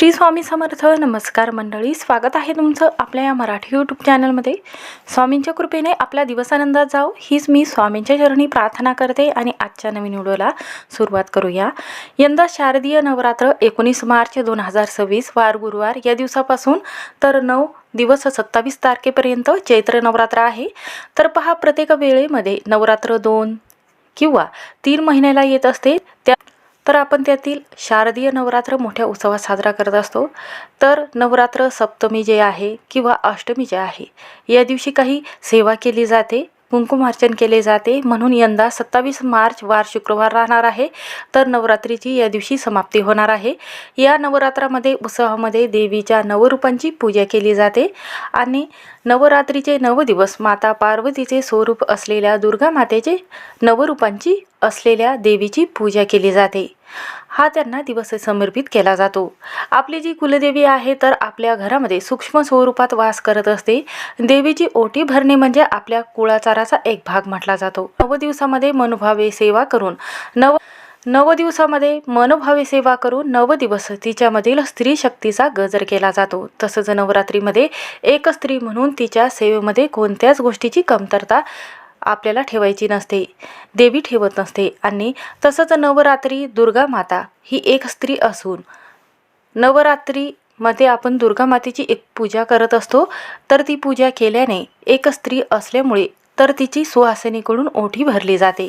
श्री स्वामी समर्थ. नमस्कार मंडळी, स्वागत आहे तुमचं आपल्या या मराठी यूट्यूब चॅनलमध्ये. स्वामींच्या कृपेने आपला दिवस आनंदात जाओ हीच मी स्वामींच्या चरणी प्रार्थना करते आणि आजच्या नवीन व्हिडिओला सुरुवात करूया. यंदा शारदीय नवरात्र 19 मार्च 2026 वार गुरुवार या दिवसापासून तर 9 दिवस 27 तारखेपर्यंत चैत्र नवरात्र आहे. तर पहा, प्रत्येक वेळेमध्ये नवरात्र 2 किंवा 3 महिन्याला येत असते. तर आपण त्यातील शारदीय नवरात्र मोठ्या उत्सवात साजरा करत असतो. तर नवरात्र सप्तमी जे आहे किंवा अष्टमी जे आहे या दिवशी काही सेवा केली जाते, कुंकुमार्चन केले जाते. म्हणून यंदा 27 मार्च वार शुक्रवार राहणार आहे. तर नवरात्रीची या दिवशी समाप्ती होणार आहे. या नवरात्रामध्ये उत्सवामध्ये देवीच्या नवरूपांची पूजा केली जाते आणि नवरात्रीचे 9 दिवस माता पार्वतीचे स्वरूप असलेल्या दुर्गा मातेचे नवरूपांची असलेल्या देवीची पूजा केली जाते. हा त्यांना दिवस समर्पित केला जातो. आपली जी कुलदेवी आहे तर आपल्या घरामध्ये सूक्ष्म स्वरूपात वास करत असते. देवीची ओटी भरणे म्हणजे आपल्या कुळाचाराचा एक भाग म्हटला जातो. 9 दिवसामध्ये मनोभावे सेवा करून 9 दिवस तिच्यामधील स्त्री शक्तीचा गजर केला जातो. तसंच नवरात्रीमध्ये एक स्त्री म्हणून तिच्या सेवेमध्ये कोणत्याच गोष्टीची कमतरता आपल्याला ठेवायची नसते, देवी ठेवत नसते. आणि तसंच नवरात्री दुर्गा माता ही एक स्त्री असून नवरात्रीमध्ये आपण दुर्गा मातेची एक पूजा करत असतो. तर ती पूजा केल्याने एक स्त्री असल्यामुळे तर तिची सुहासिनीकडून ओटी भरली जाते.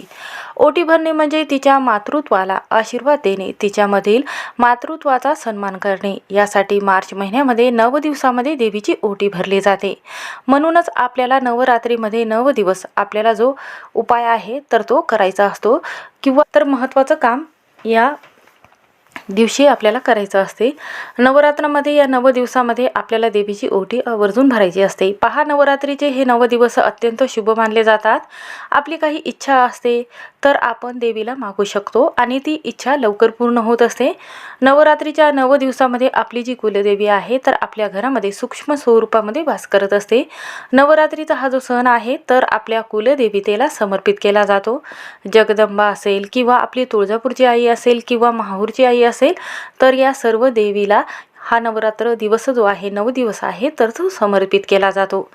ओटी भरणे म्हणजे तिच्या मातृत्वाला आशीर्वाद देणे, तिच्यामधील मातृत्वाचा सन्मान करणे. यासाठी मार्च महिन्यामध्ये 9 दिवसामध्ये देवीची ओटी भरली जाते. म्हणूनच आपल्याला नवरात्रीमध्ये 9 दिवस आपल्याला जो उपाय आहे तर तो करायचा असतो किंवा तर महत्त्वाचं काम या दिवशी आपल्याला करायचं असते. नवरात्रामध्ये या 9 दिवसामध्ये आपल्याला देवीची ओटी आवर्जून भरायची असते. पहा, नवरात्रीचे हे 9 दिवस अत्यंत शुभ मानले जातात. आपली काही इच्छा असते तर आपण देवीला मागू शकतो आणि ती इच्छा लवकर पूर्ण होत असते. नवरात्रीच्या 9 दिवसामध्ये आपली जी कुलदेवी आहे तर आपल्या घरामध्ये सूक्ष्म स्वरूपामध्ये वास करत असते. नवरात्रीचा हा जो सण आहे तर आपल्या कुलदेवतेला समर्पित केला जातो. जगदंबा असेल किंवा आपली तुळजापूरची आई असेल किंवा माहूरची आई असेल तर या सर्व देवीला हा नवरात्र दिवस जो आहे 9 दिवस आहे तर तो समर्पित केला जातो.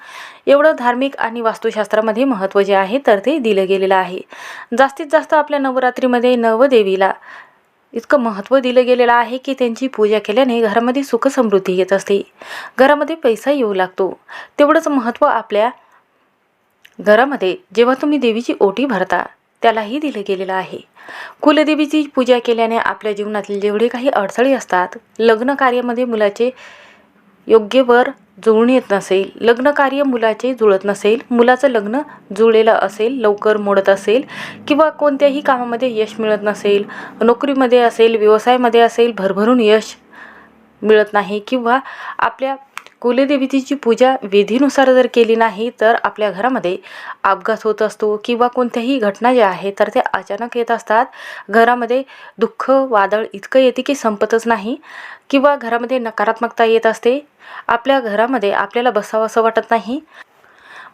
एवढं धार्मिक आणि वास्तुशास्त्रामध्ये महत्त्व जे आहे तर ते दिलं गेलेलं आहे. जास्तीत जास्त आपल्या नवरात्रीमध्ये नवदेवीला इतकं महत्त्व दिलं गेलेलं आहे की त्यांची पूजा केल्याने घरामध्ये सुख समृद्धी येत असते, घरामध्ये पैसा येऊ लागतो. तेवढंच महत्त्व आपल्या घरामध्ये जेव्हा तुम्ही देवीची ओटी भरता त्यालाही दिलं गेलेलं आहे. कुलदेवीची पूजा केल्याने आपल्या जीवनातील जेवढे काही अडथळे असतात, लग्न कार्यामध्ये मुलाचे योग्य वर जुळून येत नसेल, लग्न कार्य मुलाचे जुळत नसेल, मुलाचं लग्न जुळलेलं असेल, लवकर मोडत असेल किंवा कोणत्याही कामामध्ये यश मिळत नसेल, नोकरीमध्ये असेल, व्यवसायामध्ये असेल, भरभरून यश मिळत नाही किंवा आपल्या कुलदेवीची पूजा विधीनुसार जर केली नाही तर आपल्या घरामध्ये अपघात होत असतो किंवा कोणत्याही घटना ज्या आहेत तर त्या अचानक येत असतात. घरामध्ये दुःख वादळ इतकं येते की संपतच नाही किंवा घरामध्ये नकारात्मकता येत असते. आपल्या घरामध्ये आपल्याला बसावं असं वाटत नाही.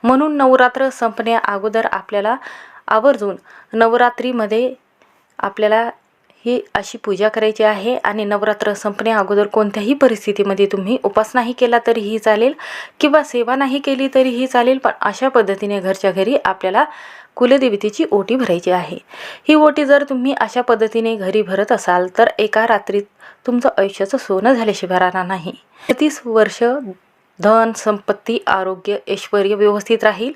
म्हणून नवरात्र संपण्या अगोदर आपल्याला आवर्जून नवरात्रीमध्ये आपल्याला ही अशी पूजा करायची आहे. आणि नवरात्र संपण्या अगोदर कोणत्याही परिस्थितीमध्ये तुम्ही उपास नाही केला तरीही चालेल किंवा सेवा नाही केली तरीही चालेल, पण अशा पद्धतीने घरच्या घरी आपल्याला कुलदेवतेची ओटी भरायची आहे. ही ओटी जर तुम्ही अशा पद्धतीने घरी भरत असाल तर एका रात्रीत तुमचं आयुष्याचं सोनं झाल्याशिवाय राहणार नाही. 30 वर्ष धन संपत्ती आरोग्य ऐश्वर व्यवस्थित राहील.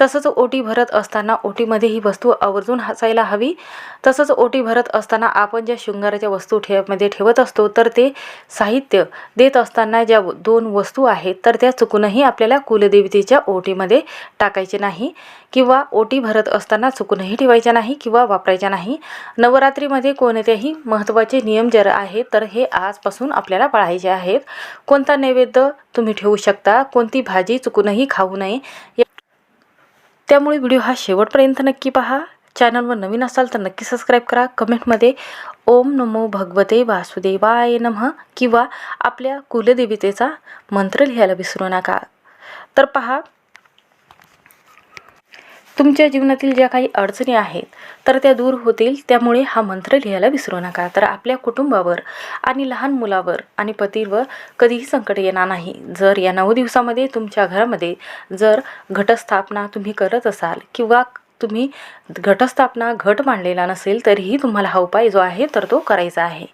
तसंच ओटी भरत असताना ओटीमध्ये ही वस्तू आवर्जून असायला हवी. तसंच ओटी भरत असताना आपण ज्या शृंगाराच्या वस्तू मध्ये ठेवत असतो तर ते साहित्य देत असताना ज्या 2 वस्तू आहेत तर त्या चुकूनही आपल्याला कुलदेवतेच्या ओटीमध्ये टाकायचे नाही किंवा ओटी भरत असताना चुकूनही ठेवायच्या नाही किंवा वापरायच्या नाही. नवरात्रीमध्ये कोणतेही महत्त्वाचे नियम जर आहेत तर हे आजपासून आपल्याला पाळायचे आहेत. कोणता नैवेद्य तुम्ही ठेवू शकता, कोणती भाजी चुकूनही खाऊ नये. त्यामुळे व्हिडिओ हा शेवटपर्यंत नक्की पहा. चॅनलवर नवीन असाल तर नक्की सबस्क्राईब करा. कमेंटमध्ये ओम नमो भगवते वासुदेवाय नमः किंवा आपल्या कुलदेवतेचा मंत्र लिहायला विसरू नका. तर पहा, तुमच्या जीवनातील ज्या काही अडचणी आहेत तर त्या दूर होतील. त्यामुळे हा मंत्र लिहायला विसरू नका. तर आपल्या कुटुंबावर आणि लहान मुलावर आणि पतीवर कधीही संकट येणार नाही. जर या 9 दिवसामध्ये तुमच्या घरामध्ये जर घटस्थापना तुम्ही करत असाल किंवा तुम्ही घटस्थापना घट मांडलेला नसेल तरीही तुम्हाला हा उपाय जो आहे तर तो करायचा आहे.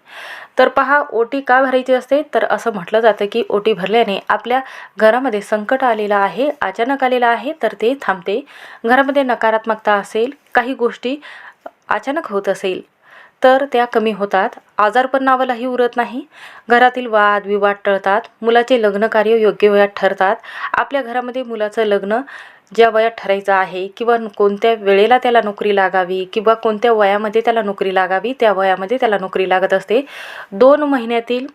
तर पहा, ओटी का भरायची असते? तर असं म्हटलं जातं की ओटी भरल्याने आपल्या घरामध्ये संकट आलेलं आहे, अचानक आलेलं आहे तर ते थांबते. घरामध्ये नकारात्मकता असेल, काही गोष्टी अचानक होत असेल तर त्या कमी होतात. आजारपण नावालाही उरत नाही. घरातील वाद विवाद टळतात. मुलाचे लग्न कार्य योग्य वेळात ठरतात. आपल्या घरामध्ये मुलाचं लग्न ज्या वयात ठरायचं आहे किंवा कोणत्या वेळेला त्याला नोकरी लागावी किंवा कोणत्या वयामध्ये त्याला नोकरी लागावी त्या वयामध्ये त्याला नोकरी लागत असते. 2 महिन्यातील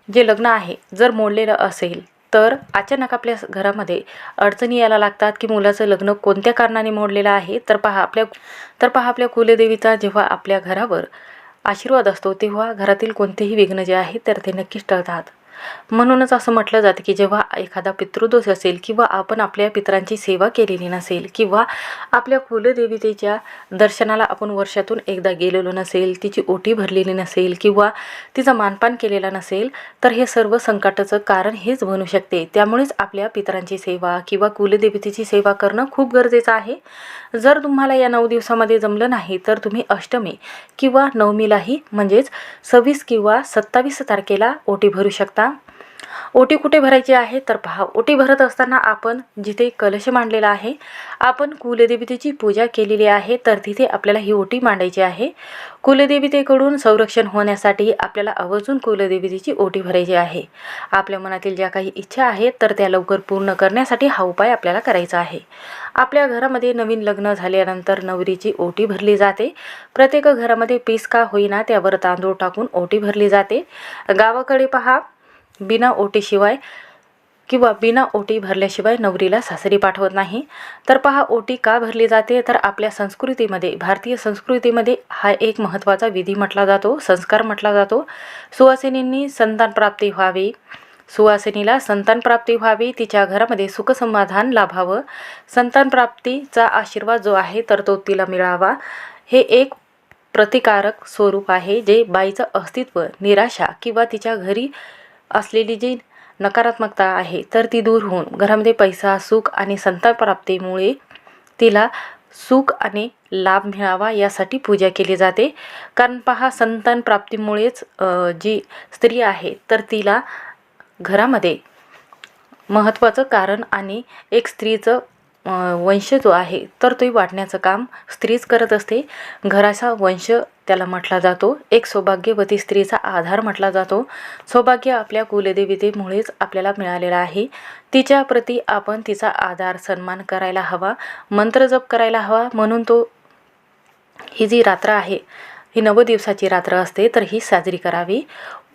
जे लग्न आहे जर मोडलेलं असेल तर अचानक आपल्या घरामध्ये अडचणी यायला लागतात की मुलाचं लग्न कोणत्या कारणाने मोडलेलं आहे. तर पहा आपल्या कुलदेवीचा जेव्हा आपल्या घरावर आशीर्वाद असतो तेव्हा घरातील कोणतेही विघ्न जे आहे तर ते नक्कीच टळतात. म्हणूनच असं म्हटलं जातं की जेव्हा एखादा पितृदोष असेल किंवा आपण आपल्या पितरांची सेवा केलेली नसेल किंवा आपल्या कुलदेवतेच्या दर्शनाला आपण वर्षातून एकदा गेलेलो नसेल, तिची ओटी भरलेली नसेल किंवा तिचा मानपान केलेला नसेल तर हे सर्व संकटाचं कारण हेच बनू शकते. त्यामुळेच आपल्या पितरांची सेवा किंवा कुलदेवतेची सेवा करणं खूप गरजेचं आहे. जर तुम्हाला या 9 दिवसामध्ये जमलं नाही तर तुम्ही अष्टमी किंवा नवमीलाही म्हणजेच 26 किंवा 27 तारखेला ओटी भरू शकता. ओटी कुठे भरायची आहे? तर पहा, ओटी भरत असताना आपण जिथे कलश मांडलेला आहे, आपण कुलदेवतेची पूजा केलेली आहे तर तिथे आपल्याला ही ओटी मांडायची आहे. कुलदेवतेकडून संरक्षण होण्यासाठी आपल्याला आवर्जून कुलदेवतेची ओटी भरायची आहे. आपल्या मनातील ज्या काही इच्छा आहेत तर त्या लवकर पूर्ण करण्यासाठी हा उपाय आपल्याला करायचा आहे. आपल्या घरामध्ये नवीन लग्न झाल्यानंतर नवरीची ओटी भरली जाते. प्रत्येक घरामध्ये पीस का होईना त्यावर तांदूळ टाकून ओटी भरली जाते. गावाकडे पहा, बिना ओटीशिवाय किंवा बिना ओटी भरल्याशिवाय नवरीला सासरी पाठवत नाही. तर पहा, ओटी का भरली जाते? तर आपल्या संस्कृतीमध्ये, भारतीय संस्कृतीमध्ये हा एक महत्त्वाचा विधी म्हटला जातो, संस्कार म्हटला जातो. सुवासिनींनी संतानप्राप्ती व्हावी, सुवासिनीला संतानप्राप्ती व्हावी, तिच्या घरामध्ये सुखसमाधान लाभावं, संतानप्राप्तीचा आशीर्वाद जो आहे तर तो तिला मिळावा. हे एक प्रतिकारक स्वरूप आहे जे बाईचं अस्तित्व, निराशा किंवा तिच्या घरी असलेली जी नकारात्मकता आहे तर ती दूर होऊन घरामध्ये पैसा, सुख आणि संतानप्राप्तीमुळे तिला सुख आणि लाभ मिळावा यासाठी पूजा केली जाते. कारण पहा, संतानप्राप्तीमुळेच जी स्त्री आहे तर तिला घरामध्ये महत्त्वाचं कारण आणि एक स्त्रीचं वंश जो आहे तर तो वाढण्याचं काम स्त्रीच करत असते. घराचा वंश त्याला म्हटला जातो. एक सौभाग्यवती स्त्रीचा आधार म्हटला जातो. सौभाग्य आपल्या कुलदेवतेमुळेच आपल्याला मिळालेलं आहे. तिच्या प्रती आपण तिचा आदर सन्मान करायला हवा, मंत्र जप करायला हवा. म्हणून ही जी रात्र आहे ही 9 दिवसाची रात्र असते तर ही साजरी करावी.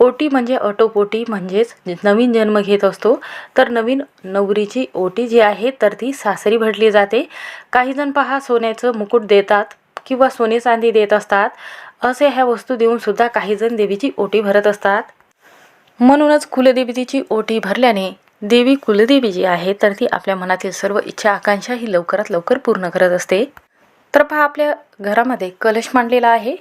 ओटी म्हणजे अटोपोटी म्हणजेच नवीन जन्म घेत असतो. तर नवीन नवरीची ओटी जी आहे तर ती सासरी भरली जाते. काही जण पहा सोन्याचं मुकुट देतात किंवा सोने चांदी देत असतात. असे ह्या वस्तू देऊन सुद्धा काही जण देवीची ओटी भरत असतात. म्हणूनच कुलदेवतेची ओटी भरल्याने देवी कुलदेवी जी आहे तर ती आपल्या मनातील सर्व इच्छा आकांक्षा ही लवकरात लवकर पूर्ण करत असते. तर पहा, आपल्या घरामध्ये कलश मांडलेला आहे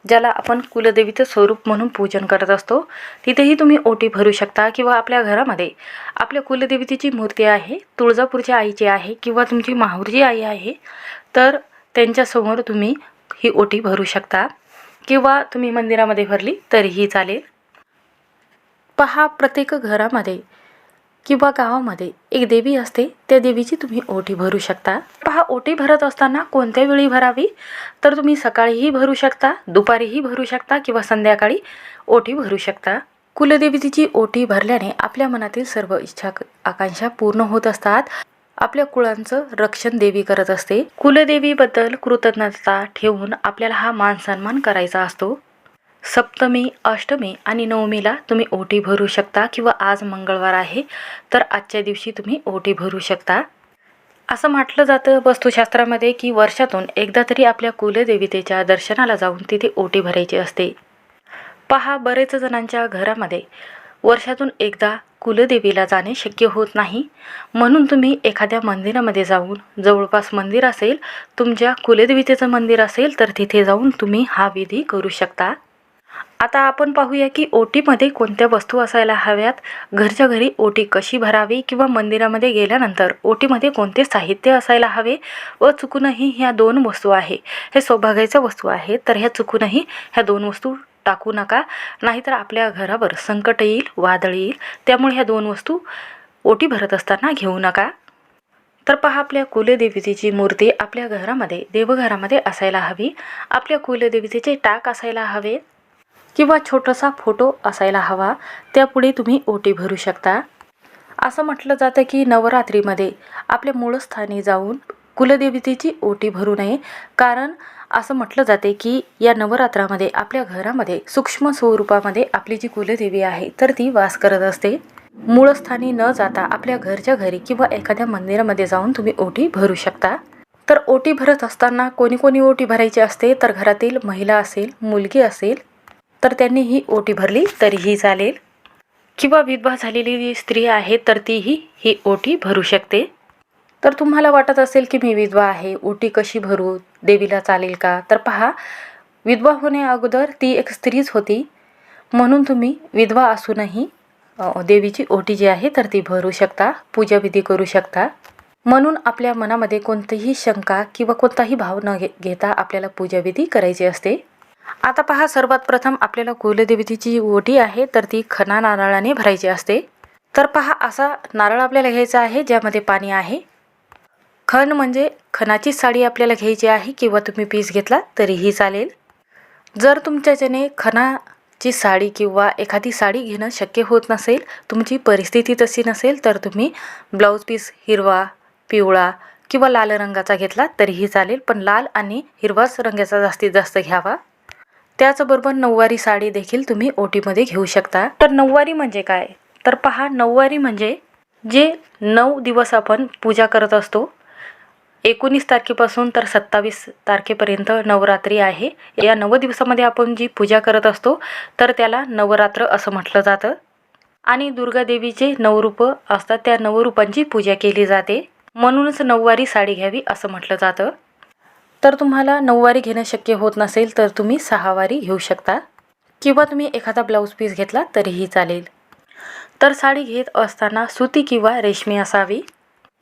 ज्याला आपण कुलदेवीचं स्वरूप म्हणून पूजन करत असतो. तिथेही तुम्ही ओटी भरू शकता किंवा आपल्या घरामध्ये आपल्या कुलदेवतेची मूर्ती आहे, तुळजापूरच्या आईची आहे किंवा तुमची माहुरची आई आहे तर त्यांच्यासमोर तुम्ही ही ओटी भरू शकता किंवा तुम्ही मंदिरामध्ये भरली तरीही चालेल. पहा, प्रत्येक घरामध्ये किंवा गावामध्ये एक देवी असते, त्या देवीची तुम्ही ओटी भरू शकता. पहा, ओटी भरत असताना कोणत्या वेळी भरावी? तर तुम्ही सकाळीही भरू शकता, दुपारीही भरू शकता किंवा संध्याकाळी ओटी भरू शकता. कुलदेवतेची ओटी भरल्याने आपल्या मनातील सर्व इच्छा आकांक्षा पूर्ण होत असतात. आपल्या कुळांचं रक्षण देवी करत असते. कुलदेवीबद्दल कृतज्ञता ठेवून आपल्याला हा मान सन्मान करायचा असतो. सप्तमी, अष्टमी आणि नवमीला तुम्ही ओटी भरू शकता किंवा आज मंगळवार आहे तर आजच्या दिवशी तुम्ही ओटी भरू शकता. असं म्हटलं जातं वास्तुशास्त्रामध्ये की वर्षातून एकदा तरी आपल्या कुलदेवतेच्या दर्शनाला जाऊन तिथे ओटी भरायची असते. पहा, बरेच जणांच्या घरामध्ये वर्षातून एकदा कुलदेवीला जाणे शक्य होत नाही, म्हणून तुम्ही एखाद्या मंदिरामध्ये जाऊन, जवळपास मंदिर असेल, तुमच्या कुलदेवतेचं मंदिर असेल तर तिथे जाऊन तुम्ही हा विधी करू शकता. आता आपण पाहूया की ओटीमध्ये कोणत्या वस्तू असायला हव्यात, घरच्या घरी ओटी कशी भरावी किंवा मंदिरामध्ये गेल्यानंतर ओटीमध्ये कोणते साहित्य असायला हवे व चुकूनही ह्या 2 वस्तू आहे, हे सौभाग्याच्या वस्तू आहेत, तर ह्या चुकूनही ह्या 2 वस्तू टाकू नका, नाहीतर आपल्या घरावर संकट येईल, वादळ येईल. त्यामुळे ह्या 2 वस्तू ओटी भरत असताना घेऊ नका. तर पहा, आपल्या कुलदेवतेची मूर्ती आपल्या घरामध्ये, देवघरामध्ये असायला हवी. आपल्या कुलदेवतेचे टाक असायला हवे किंवा छोटासा फोटो असायला हवा. त्यापुढे तुम्ही ओटी भरू शकता. असं म्हटलं जातं की नवरात्रीमध्ये आपल्या मूळस्थानी जाऊन कुलदेवतेची ओटी भरू नये, कारण असं म्हटलं जाते की या नवरात्रामध्ये आपल्या घरामध्ये सूक्ष्म स्वरूपामध्ये आपली जी कुलदेवी आहे तर ती वास करत असते. मूळस्थानी न जाता आपल्या घरच्या घरी किंवा एखाद्या मंदिरामध्ये जाऊन तुम्ही ओटी भरू शकता. तर ओटी भरत असताना कोणी कोणी ओटी भरायची असते, तर घरातील महिला असेल, मुलगी असेल तर त्यांनी ही ओटी भरली तरीही चालेल, किंवा विधवा झालेली जी स्त्री आहे तर तीही ही ओटी भरू शकते. तर तुम्हाला वाटत असेल की मी विधवा आहे, ओटी कशी भरू, देवीला चालेल का? तर पहा, विधवा होण्या अगोदर ती एक स्त्रीच होती, म्हणून तुम्ही विधवा असूनही देवीची ओटी जी आहे तर ती भरू शकता, पूजाविधी करू शकता. म्हणून आपल्या मनामध्ये कोणतीही शंका किंवा कोणताही भाव न घेता आपल्याला पूजाविधी करायची असते. आता पहा, सर्वात प्रथम आपल्याला कुलदेवतेची ओटी आहे तर ती खणा नारळाने भरायची असते. तर पहा, असा नारळ आपल्याला घ्यायचा आहे ज्यामध्ये पाणी आहे. खण म्हणजे खणाची साडी आपल्याला घ्यायची आहे, किंवा तुम्ही पीस घेतला तरीही चालेल. जर तुमच्याच्याने खणाची साडी किंवा एखादी साडी घेणं शक्य होत नसेल, तुमची परिस्थिती तशी नसेल, तर तुम्ही ब्लाऊज पीस हिरवा, पिवळा किंवा लाल रंगाचा घेतला तरीही चालेल, पण लाल आणि हिरवाच रंगाचा जास्तीत जास्त घ्यावा. त्याचबरोबर नऊवारी साडी देखील तुम्ही ओटीमध्ये घेऊ शकता. तर नऊवारी म्हणजे काय? तर पहा, नऊवारी म्हणजे जे 9 दिवस आपण पूजा करत असतो. 19 तारखेपासून तर 27 तारखेपर्यंत नवरात्री आहे. या 9 दिवसामध्ये आपण जी पूजा करत असतो तर त्याला नवरात्र असं म्हटलं जातं. आणि दुर्गा देवीचे 9 रूप असतात, त्या 9 रूपांची पूजा केली जाते, म्हणूनच नऊवारी साडी घ्यावी असं म्हटलं जातं. तर तुम्हाला नऊवारी घेणं शक्य होत नसेल तर तुम्ही 6 वारी घेऊ शकता, किंवा तुम्ही एखादा ब्लाऊज पीस घेतला तरीही चालेल. तर साडी घेत असताना सुती किंवा रेशमी असावी,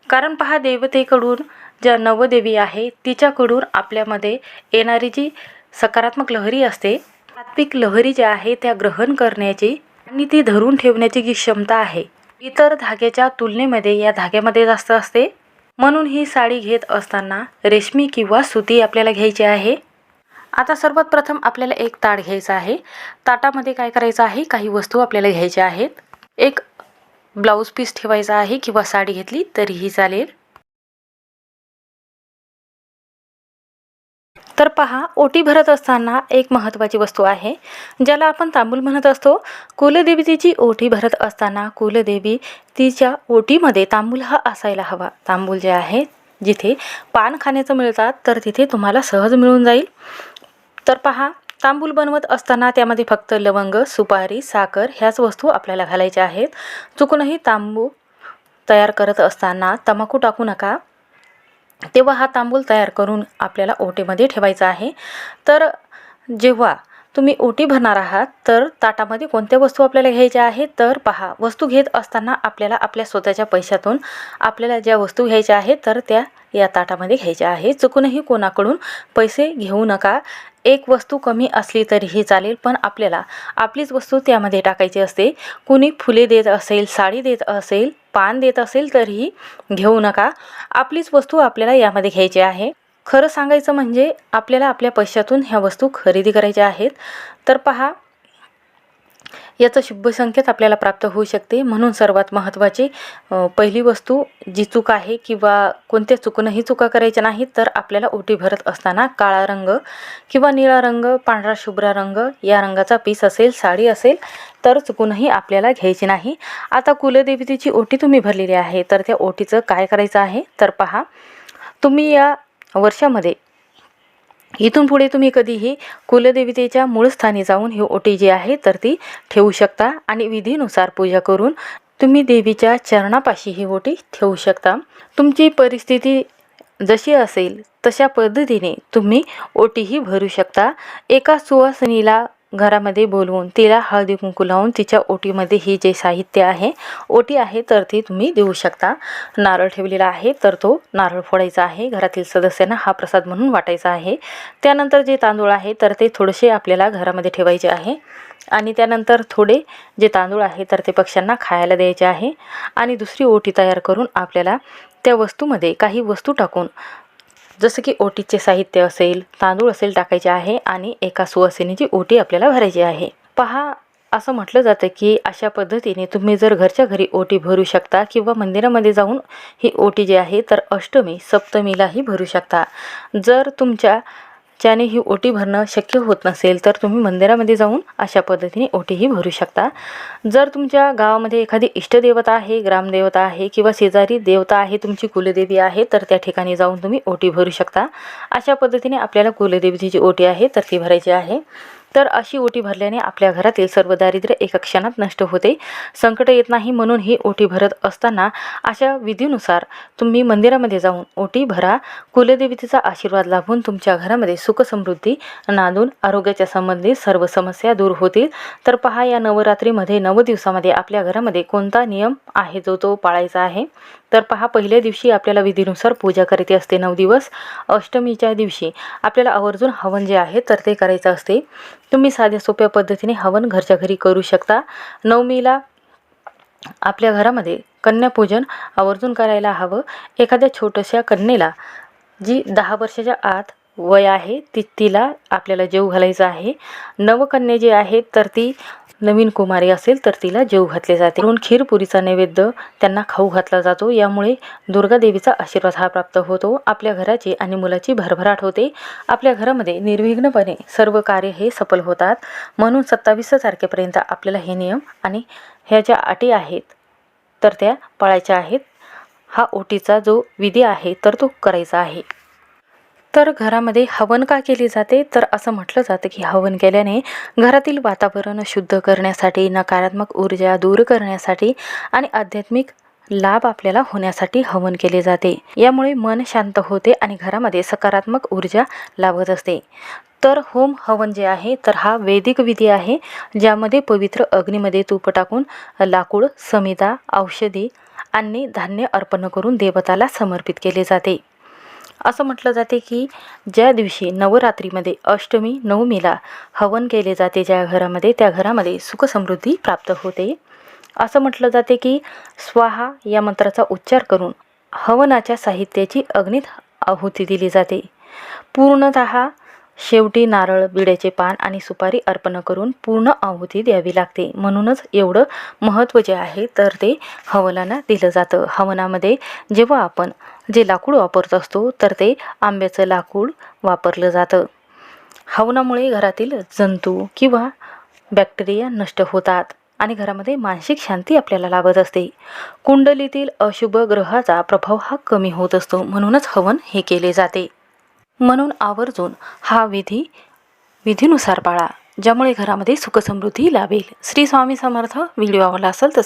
कारण पहा, देवतेकडून ज्या नवदेवी आहे तिच्याकडून आपल्यामध्ये येणारी जी सकारात्मक लहरी असते, सात्विक लहरी ज्या आहे त्या ग्रहण करण्याची आणि ती धरून ठेवण्याची जी क्षमता आहे इतर धाग्याच्या तुलनेमध्ये या धाग्यामध्ये जास्त असते. म्हणून ही साडी घेत असताना रेशमी किंवा सुती आपल्याला घ्यायची आहे. आता सर्वात प्रथम आपल्याला एक ताट घ्यायचं आहे. ताटामध्ये काय करायचं आहे, काही वस्तू आपल्याला घ्यायच्या आहेत. एक ब्लाऊज पीस ठेवायचा आहे, किंवा साडी घेतली तरीही चालेल. तर पहा, ओटी भरत असताना एक महत्त्वाची वस्तू आहे ज्याला आपण तांबूल म्हणत असतो. कुलदेवीची ओटी भरत असताना कुलदेवी तिच्या ओटीमध्ये तांबूल हा असायला हवा. तांबूल जे आहे, जिथे पान खाण्याचं मिळतात तर तिथे तुम्हाला सहज मिळून जाईल. तर पहा, तांबूल बनवत असताना त्यामध्ये फक्त लवंग, सुपारी, साखर ह्याच वस्तू आपल्याला घालायच्या आहेत. चुकूनही तांबूल तयार करत असताना तंबाखू टाकू नका. तेव्हा हा तांबूल तयार करून आपल्याला ओटीमध्ये ठेवायचा आहे. तर जेव्हा तुम्ही ओटी भरणार आहात तर ताटामध्ये कोणत्या वस्तू आपल्याला घ्यायच्या आहेत, तर पहा, वस्तू घेत असताना आपल्याला आपल्या स्वतःच्या पैशातून आपल्याला ज्या वस्तू घ्यायच्या आहेत तर त्या या ताटामध्ये घ्यायच्या आहेत. चुकूनही कोणाकडून पैसे घेऊ नका. एक वस्तू कमी असली तरीही चालेल, पण आपल्याला आपलीच वस्तू त्यामध्ये टाकायची असते. कुणी फुले देत असेल, साडी देत असेल, पान देत असेल तरीही घेऊ नका. आपलीच वस्तू आपल्याला यामध्ये घ्यायची आहे. खरं सांगायचं म्हणजे आपल्याला आपल्या पैशातून ह्या वस्तू खरेदी करायच्या आहेत. तर पहा, याचं शुभ संकेत आपल्याला प्राप्त होऊ शकते. म्हणून सर्वात महत्त्वाची पहिली वस्तू जी चूक आहे, किंवा कोणत्या चुकूनही चुका करायच्या नाहीत, तर आपल्याला ओटी भरत असताना काळा रंग किंवा निळा रंग, पांढरा शुभ्र रंग या रंगाचा पीस असेल, साडी असेल तर चुकूनही आपल्याला घ्यायची नाही. आता कुलदेवतेची ओटी तुम्ही भरलेली आहे, तर त्या ओटीचं काय करायचं आहे, तर पहा, तुम्ही या वर्षामध्ये इथून पुढे तुम्ही कधीही कुलदेवतेच्या मूळ स्थानी जाऊन ही ओटी जी आहे तर ती ठेवू शकता, आणि विधीनुसार पूजा करून तुम्ही देवीच्या चरणापाशी ही ओटी ठेवू शकता। तुमची परिस्थिती जशी असेल तशा पद्धतीने तुम्ही ओटीही भरू शकता। एका सुवासिनीला घरामध्ये बोलवून तिला हळदी कुंकू लावून तिच्या ओटीमध्ये ही जे साहित्य आहे, ओटी आहे, तर ती तुम्ही देऊ शकता। नारळ ठेवलेला आहे तर तो नारळ फोडायचा आहे, घरातील सदस्यांना हा प्रसाद म्हणून वाटायचा आहे। त्यानंतर जे तांदूळ आहे तर ते थोडेसे आपल्याला घरामध्ये ठेवायचे आहे आणि त्यानंतर थोडे जे तांदूळ आहे तर ते पक्ष्यांना खायला द्यायचे आहे। आणि दुसरी ओटी तयार करून आपल्याला त्या वस्तूमध्ये काही वस्तू टाकून, जसं की ओटीचे साहित्य असेल, तांदूळ असेल, टाकायचे आहे आणि एका सुवासिनीची ओटी आपल्याला भरायची आहे। पहा, असं म्हटलं जातं की अशा पद्धतीने तुम्ही जर घरच्या घरी ओटी भरू शकता किंवा मंदिरामध्ये जाऊन ही ओटी जी आहे तर अष्टमी सप्तमीलाही भरू शकता। जर तुमच्याने ही ओटी भरणं शक्य होत नसेल तर तुम्ही मंदिरामध्ये जाऊन अशा पद्धतीने ओटीही भरू शकता। जर तुमच्या गावामध्ये एखादी इष्टदेवता आहे, ग्रामदेवता आहे किंवा शेजारी देवता आहे, तुमची कुलदेवी आहे, तर त्या ठिकाणी जाऊन तुम्ही ओटी भरू शकता। अशा पद्धतीने आपल्याला कुलदेवीची जी ओटी आहे तर ती भरायची आहे। तर अशी ओटी भरल्याने आपल्या घरातील सर्व दारिद्र्य एका क्षणात नष्ट होते, संकट येत नाही। म्हणून ही ओटी भरत असताना अशा विधीनुसार तुम्ही मंदिरामध्ये जाऊन ओटी भरा। कुलदेवीचा आशीर्वाद लाभून तुमच्या घरामध्ये सुख समृद्धी नांदून आरोग्याच्या संबंधित सर्व समस्या दूर होतील। तर पहा, या नवरात्रीमध्ये 9 दिवसामध्ये आपल्या घरामध्ये कोणता नियम आहे जो तो पाळायचा आहे। तर पहा, पहिल्या दिवशी आपल्याला विधीनुसार पूजा करायची असते 9 दिवस। अष्टमीच्या दिवशी आपल्याला आवर्जून हवन जे आहे तर ते करायचं असते। तुम्ही साध्या सोप्या पद्धतीने हवन घरच्या घरी करू शकता। नवमीला आपल्या घरामध्ये कन्यापूजन आवर्जून करायला हवं। एखाद्या छोट्याशा कन्येला जी 10 वर्षाच्या आत वय आहे तिला आपल्याला जेवू घालायचं आहे। नवकन्या जी आहे तर ती नवीन कुमारी असेल तर तिला जेवू घातले जाते। म्हणून खीरपुरीचा नैवेद्य त्यांना खाऊ घातला जातो। यामुळे दुर्गा देवीचा आशीर्वाद हा प्राप्त होतो। आपल्या घराची आणि मुलाची भरभराट होते। आपल्या घरामध्ये निर्विघ्नपणे सर्व कार्य हे सफल होतात। म्हणून 27 तारखेपर्यंत आपल्याला हे नियम आणि ह्या ज्या अटी आहेत तर त्या पाळायच्या आहेत। हा ओटीचा जो विधी आहे तर तो करायचा आहे। तर घरामध्ये हवन का केले जाते, तर असं म्हटलं जातं की हवन केल्याने घरातील वातावरण शुद्ध करण्यासाठी, नकारात्मक ऊर्जा दूर करण्यासाठी आणि आध्यात्मिक लाभ आपल्याला होण्यासाठी हवन केले जाते। यामुळे मन शांत होते आणि घरामध्ये सकारात्मक ऊर्जा लाभत असते। तर होम हवन जे आहे तर हा वैदिक विधी आहे, ज्यामध्ये पवित्र अग्नीमध्ये तूप टाकून लाकूड, समिधा, औषधी आणि धान्य अर्पण करून देवताला समर्पित केले जाते। असं म्हटलं जाते की ज्या दिवशी नवरात्रीमध्ये अष्टमी नवमीला हवन केले जाते ज्या घरामध्ये, त्या घरामध्ये सुख समृद्धी प्राप्त होते। असं म्हटलं जाते की स्वाहा या मंत्राचा उच्चार करून हवनाच्या साहित्याची अग्नीत आहुती दिली जाते। पूर्णतः शेवटी नारळ, बिड्याचे पान आणि सुपारी अर्पण करून पूर्ण आहुती द्यावी लागते। म्हणूनच एवढं महत्त्व जे आहे तर ते हवनाला दिलं जातं। हवनामध्ये जेव्हा आपण जे लाकूड वापरत असतो तर ते आंब्याचं लाकूड वापरलं जातं। हवनामुळे घरातील जंतू किंवा बॅक्टेरिया नष्ट होतात आणि घरामध्ये मानसिक शांती आपल्याला लाभत असते। कुंडलीतील अशुभ ग्रहाचा प्रभाव हा कमी होत असतो। म्हणूनच हवन हे केले जाते। म्हणून आवर्जून हा विधीनुसार पाळा, ज्यामुळे घरामध्ये सुख समृद्धी लाभेल। श्री स्वामी समर्थ। व्हिडिओ आवडला असेल तर